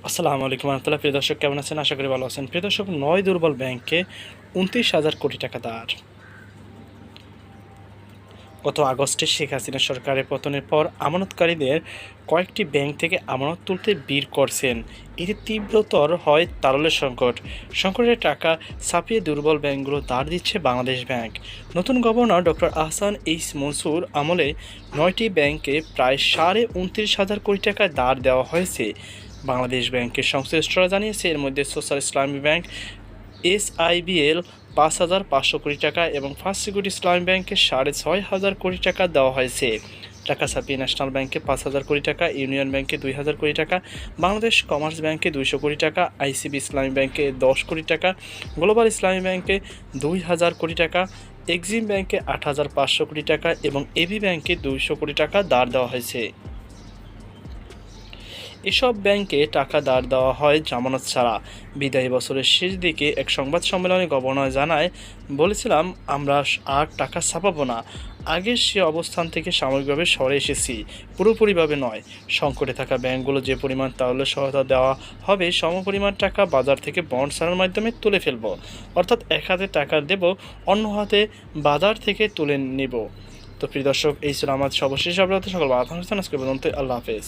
আসসালামু আলাইকুম রহমতুল্লাহ। প্রিয় দর্শক, কেমন আছেন? আশা করি ভালো আছেন। প্রিয় দর্শক, ৯ দুর্বল ব্যাংকে ২৯,০০০ কোটি টাকা দাঁড়। গত আগস্টে শেখ হাসিনা সরকারের পতনের পর আমানতকারীদের কয়েকটি ব্যাংক থেকে আমানত তুলতে ভিড় করছেন। এতে তীব্রতর হয় তারল্যের সংকট। সংকটের টাকা ছাপিয়ে দুর্বল ব্যাংকগুলো দাঁড় দিচ্ছে বাংলাদেশ ব্যাংক। নতুন governor doctor Ahsan H Mansur আমলে ৯টি ব্যাংকে প্রায় ২৯,৫০০ কোটি টাকা দাঁড় দেওয়া হয়েছে। বাংলাদেশ ব্যাংকের সংশ্লিষ্টরা জানিয়েছে, এর মধ্যে সোশ্যাল ইসলামী ব্যাংক এসআইবিএল ৫,৫০০ কোটি টাকা এবং ফার্স্ট সিকিউরিটি ইসলামী ব্যাংকে ৬,৫০০ কোটি টাকা দেওয়া হয়েছে। টাকা ছাপিয়ে ন্যাশনাল ব্যাংকে ৫,০০০ কোটি টাকা, ইউনিয়ন ব্যাংকে ২,০০০ কোটি টাকা, বাংলাদেশ কমার্স ব্যাংকে ২০০ কোটি টাকা, আইসিবি ইসলামী ব্যাংকে ১০ কোটি টাকা, গ্লোবাল ইসলামী ব্যাংকে ২,০০০ কোটি টাকা, এক্সিম ব্যাংকে ৮,৫০০ কোটি টাকা এবং এবি ব্যাংকে ২০০ কোটি টাকা দাঁড় দেওয়া হয়েছে। এসব ব্যাংকে টাকা দাঁড় দেওয়া হয় জামানত ছাড়া। বিদায়ী বছরের শেষ দিকে এক সংবাদ সম্মেলনে গভর্নর বলেছিলাম, আমরা আর টাকা ছাপাবো না। আগের সে অবস্থান থেকে সাময়িকভাবে সরে এসেছি, পুরোপুরিভাবে নয়। সংকটে থাকা ব্যাংকগুলো যে পরিমাণ তাহলে সহায়তা দেওয়া হবে, সমপরিমাণ টাকা বাজার থেকে বন্ড ছাড়ার মাধ্যমে তুলে ফেলব। অর্থাৎ এক হাতে টাকা দেব, অন্য হাতে বাজার থেকে তুলে নেব। তো প্রিয় দর্শক, এই ছিল আমার সর্বশেষ আপডেট। সকল আজকে পর্যন্ত। আল্লাহ হাফেজ।